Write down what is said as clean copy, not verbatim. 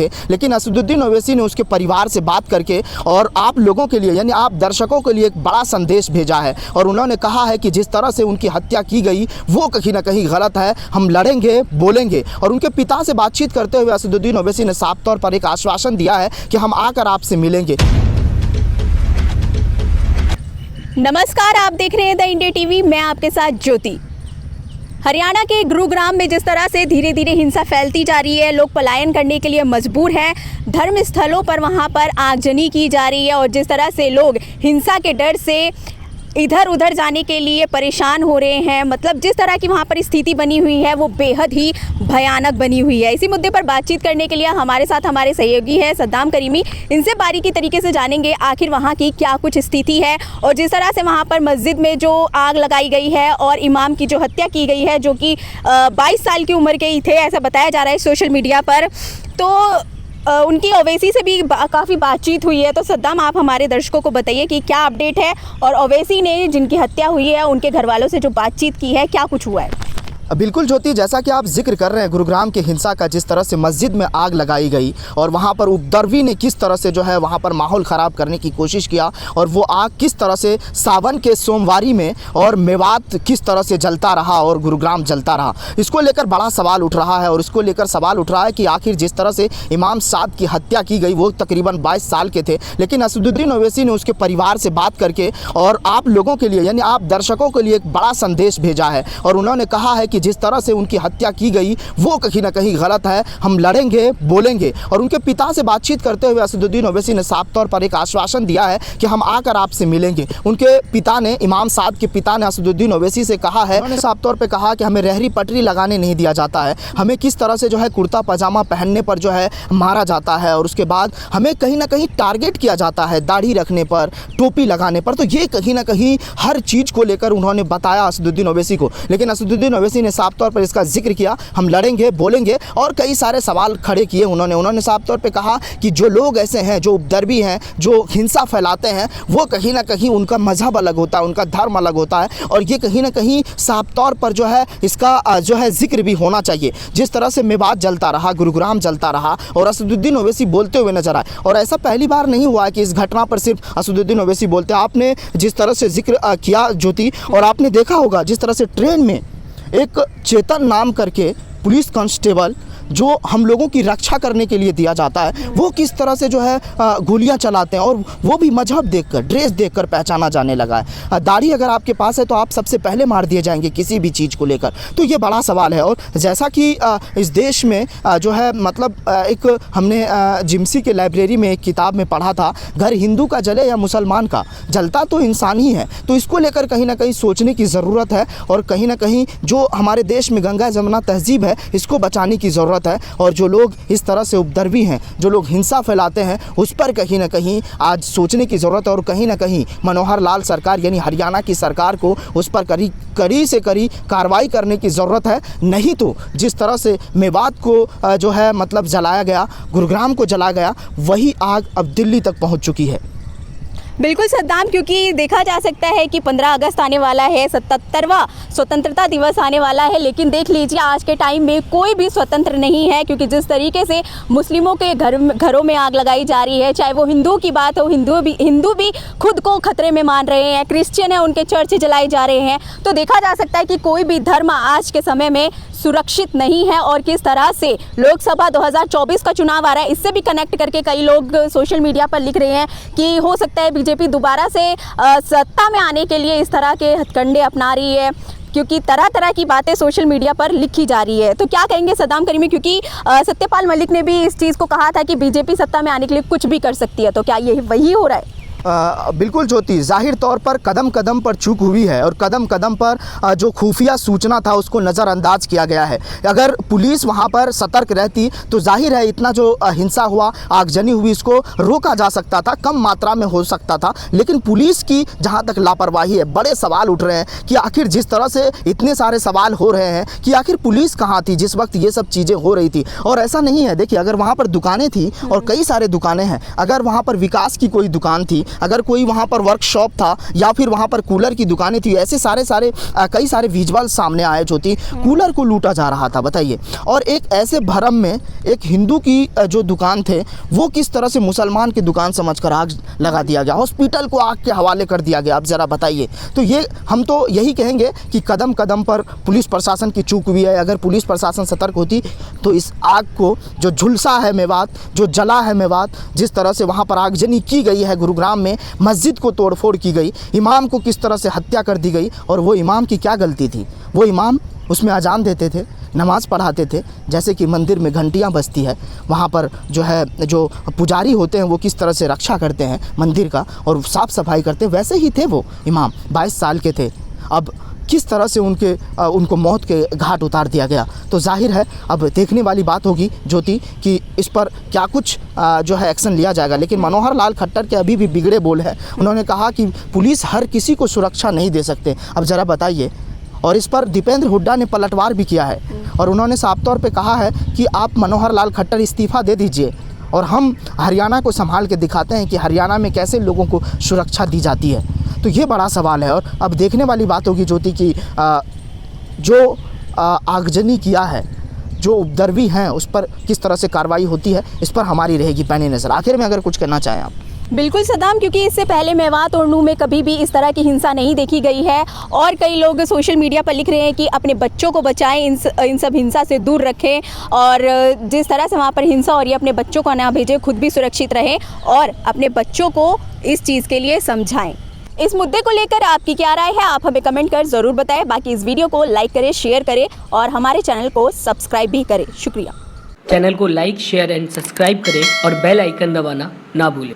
थे, लेकिन असदुद्दीन ओवैसी ने उसके परिवार से बात करके और आप लोगों के लिए यानी आप दर्शकों के लिए एक बड़ा संदेश भेजा है और उन्होंने कहा है कि जिस तरह से उनकी हत्या की गई वो कहीं ना कहीं गलत है, हम लड़ेंगे, बोलेंगे। और उनके पिता से बातचीत करते हुए असदुद्दीन ओवैसी ने साफ तौर पर एक आश्वासन दिया है कि हम आकर आपसे मिलेंगे। नमस्कार, आप देख रहे हैं द इंडिया टीवी, मैं आपके साथ ज्योति। हरियाणा के गुरुग्राम में जिस तरह से धीरे धीरे हिंसा फैलती जा रही है, लोग पलायन करने के लिए मजबूर हैं, धर्म स्थलों पर वहां पर आगजनी की जा रही है और जिस तरह से लोग हिंसा के डर से इधर उधर जाने के लिए परेशान हो रहे हैं, मतलब जिस तरह की वहाँ पर स्थिति बनी हुई है वो बेहद ही भयानक बनी हुई है। इसी मुद्दे पर बातचीत करने के लिए हमारे साथ हमारे सहयोगी हैं सद्दाम करीमी। इनसे बारीकी तरीके से जानेंगे आखिर वहाँ की क्या कुछ स्थिति है और जिस तरह से वहाँ पर मस्जिद में जो आग लगाई गई है और इमाम की जो हत्या की गई है, जो कि 22 साल की उम्र के ही थे, ऐसा बताया जा रहा है सोशल मीडिया पर। तो उनकी ओवैसी से भी काफ़ी बातचीत हुई है। तो सद्दाम, आप हमारे दर्शकों को बताइए कि क्या अपडेट है और ओवैसी ने जिनकी हत्या हुई है उनके घर वालों से जो बातचीत की है, क्या कुछ हुआ है? बिल्कुल ज्योति, जैसा कि आप जिक्र कर रहे हैं गुरुग्राम के हिंसा का, जिस तरह से मस्जिद में आग लगाई गई और वहाँ पर उपद्रवी ने किस तरह से जो है वहाँ पर माहौल ख़राब करने की कोशिश किया और वो आग किस तरह से सावन के सोमवारी में और मेवात किस तरह से जलता रहा और गुरुग्राम जलता रहा, इसको लेकर बड़ा सवाल उठ रहा है। और इसको लेकर सवाल उठ रहा है कि आखिर जिस तरह से इमाम साद की हत्या की गई, वो तकरीबन 22 साल के थे, लेकिन असदुद्दीन ओवैसी ने उसके परिवार से बात करके और आप लोगों के लिए यानी आप दर्शकों के लिए एक बड़ा संदेश भेजा है और उन्होंने कहा है कि जिस तरह से उनकी हत्या की गई वो कहीं ना कहीं गलत है, हम लड़ेंगे, बोलेंगे। और उनके पिता से बातचीत करते हुए असदुद्दीन ओवैसी ने साफ तौर पर एक आश्वासन दिया है कि हम आकर आपसे मिलेंगे। उनके पिता ने, इमाम साद के पिता ने असदुद्दीन ओवैसी से कहा है, उन्होंने साफ तौर पर कहा कि हमें रहरी पटरी लगाने नहीं दिया जाता है, हमें किस तरह से जो है कुर्ता पजामा पहनने पर जो है मारा जाता है और उसके बाद हमें कहीं ना कहीं टारगेट किया जाता है दाढ़ी रखने पर, टोपी लगाने पर। तो ये कहीं ना कहीं हर चीज़ को लेकर उन्होंने बताया असदुद्दीन ओवैसी को, लेकिन असदुद्दीन ओवैसी ने साफ तौर पर इसका जिक्र किया, हम लड़ेंगे, बोलेंगे और कई सारे सवाल खड़े किए उन्होंने साफ तौर पे कहा कि जो लोग ऐसे हैं, जो उपद्रवी हैं, जो हिंसा फैलाते हैं, वो कहीं ना कहीं उनका मजहब अलग होता है, उनका धर्म अलग होता है और ये कहीं ना कहीं साफ तौर पर जो है इसका जो है जिक्र भी होना चाहिए। जिस तरह से मेवात जलता रहा, गुरुग्राम जलता रहा और असदुद्दीन ओवैसी बोलते हुए नजर आए और ऐसा पहली बार नहीं हुआ है कि इस घटना पर सिर्फ असदुद्दीन ओवैसी बोलते हैं। आपने जिस तरह से जिक्र किया ज्योति, और आपने देखा होगा जिस तरह से ट्रेन में एक चेतन नाम करके पुलिस कांस्टेबल जो हम लोगों की रक्षा करने के लिए दिया जाता है, वो किस तरह से जो है गोलियां चलाते हैं और वो भी मजहब देखकर, ड्रेस देखकर पहचाना जाने लगा है। दाढ़ी अगर आपके पास है तो आप सबसे पहले मार दिए जाएंगे किसी भी चीज़ को लेकर। तो ये बड़ा सवाल है। और जैसा कि इस देश में जो है मतलब एक हमने जिम्सी के लाइब्रेरी में एक किताब में पढ़ा था, घर हिंदू का जले या मुसलमान का, जलता तो इंसान ही है। तो इसको लेकर कहीं ना कहीं सोचने की ज़रूरत है और कहीं ना कहीं जो हमारे देश में गंगा जमुना तहजीब है, इसको बचाने की ज़रूरत है। और जो लोग इस तरह से उपद्रवी हैं, जो लोग हिंसा फैलाते हैं, उस पर कहीं ना कहीं आज सोचने की ज़रूरत है और कहीं ना कहीं मनोहर लाल सरकार यानी हरियाणा की सरकार को उस पर कड़ी से कड़ी कार्रवाई करने की ज़रूरत है। नहीं तो जिस तरह से मेवात को जो है मतलब जलाया गया, गुरुग्राम को जलाया गया, वही आग अब दिल्ली तक पहुँच चुकी है। बिल्कुल सद्दाम, क्योंकि देखा जा सकता है कि 15 अगस्त आने वाला है, 77वां स्वतंत्रता दिवस आने वाला है, लेकिन देख लीजिए आज के टाइम में कोई भी स्वतंत्र नहीं है, क्योंकि जिस तरीके से मुस्लिमों के घरों में आग लगाई जा रही है, चाहे वो हिंदू की बात हो, हिंदू भी खुद को खतरे में मान रहे हैं, क्रिश्चियन है उनके चर्च जलाए जा रहे हैं। तो देखा जा सकता है कि कोई भी धर्म आज के समय में सुरक्षित नहीं है। और किस तरह से लोकसभा 2024 का चुनाव आ रहा है, इससे भी कनेक्ट करके कई लोग सोशल मीडिया पर लिख रहे हैं कि हो सकता है बीजेपी दोबारा से सत्ता में आने के लिए इस तरह के हथकंडे अपना रही है, क्योंकि तरह तरह की बातें सोशल मीडिया पर लिखी जा रही है। तो क्या कहेंगे सद्दाम करीमी, क्योंकि सत्यपाल मलिक ने भी इस चीज़ को कहा था कि बीजेपी सत्ता में आने के लिए कुछ भी कर सकती है, तो क्या ये वही हो रहा है? बिल्कुल ज्योति, जाहिर तौर पर कदम कदम पर चूक हुई है और कदम कदम पर जो खुफिया सूचना था उसको नज़रअंदाज किया गया है। अगर पुलिस वहां पर सतर्क रहती तो जाहिर है इतना जो हिंसा हुआ, आगजनी हुई, इसको रोका जा सकता था, कम मात्रा में हो सकता था। लेकिन पुलिस की जहां तक लापरवाही है, बड़े सवाल उठ रहे हैं कि आखिर जिस तरह से इतने सारे सवाल हो रहे हैं कि आखिर पुलिस कहाँ थी जिस वक्त ये सब चीज़ें हो रही थी। और ऐसा नहीं है, देखिए अगर वहाँ पर दुकानें थी और कई सारे दुकानें हैं, अगर वहाँ पर विकास की कोई दुकान थी अगर कोई वहाँ पर वर्कशॉप था या फिर वहाँ पर कूलर की दुकानें थी, ऐसे कई सारे विजुअल सामने आए ज्योति। कूलर को लूटा जा रहा था, बताइए। और एक ऐसे भरम में एक हिंदू की जो दुकान थे वो किस तरह से मुसलमान की दुकान समझकर आग लगा दिया गया, हॉस्पिटल को आग के हवाले कर दिया गया। आप ज़रा बताइए। तो ये हम तो यही कहेंगे कि कदम कदम पर पुलिस प्रशासन की चूक हुई है। अगर पुलिस प्रशासन सतर्क होती तो इस आग को जो झुलसा है मेवात, जो जला है मेवात, जिस तरह से वहाँ पर आगजनी की गई है गुरुग्राम में, मस्जिद को तोड़फोड़ की गई, इमाम को किस तरह से हत्या कर दी गई। और वो इमाम की क्या गलती थी? वो इमाम उसमें अजान देते थे, नमाज़ पढ़ाते थे। जैसे कि मंदिर में घंटियाँ बजती है, वहाँ पर जो पुजारी होते हैं वो किस तरह से रक्षा करते हैं मंदिर का और साफ़ सफाई करते हैं, वैसे ही थे वो इमाम। 22 साल के थे। अब किस तरह से उनको मौत के घाट उतार दिया गया। तो जाहिर है अब देखने वाली बात होगी ज्योति कि इस पर क्या कुछ जो है एक्शन लिया जाएगा। लेकिन मनोहर लाल खट्टर के अभी भी बिगड़े बोल हैं। उन्होंने कहा कि पुलिस हर किसी को सुरक्षा नहीं दे सकते। अब ज़रा बताइए। और इस पर दीपेंद्र हुड्डा ने पलटवार भी किया है और उन्होंने साफ तौर पे कहा है कि आप मनोहर लाल खट्टर इस्तीफ़ा दे दीजिए और हम हरियाणा को संभाल के दिखाते हैं कि हरियाणा में कैसे लोगों को सुरक्षा दी जाती है। तो ये बड़ा सवाल है और अब देखने वाली बात होगी ज्योति की जो आगजनी किया है, जो उपद्रवी हैं, उस पर किस तरह से कार्रवाई होती है, इस पर हमारी रहेगी पैनी नज़र। आखिर में अगर कुछ कहना चाहें आप। बिल्कुल सदाम, क्योंकि इससे पहले मेवात और नूह में कभी भी इस तरह की हिंसा नहीं देखी गई है और कई लोग सोशल मीडिया पर लिख रहे हैं कि अपने बच्चों को बचाएं, इन सब हिंसा से दूर रखें और जिस तरह से वहाँ पर हिंसा हो रही है अपने बच्चों को ना भेजें, खुद भी सुरक्षित रहें और अपने बच्चों को इस चीज़ के लिए समझाएं। इस मुद्दे को लेकर आपकी क्या राय है, आप हमें कमेंट कर ज़रूर बताएं। बाकी इस वीडियो को लाइक करें, शेयर करें और हमारे चैनल को सब्सक्राइब भी करें। शुक्रिया। चैनल को लाइक, शेयर एंड सब्सक्राइब करें और बेल आइकन दबाना ना भूलें।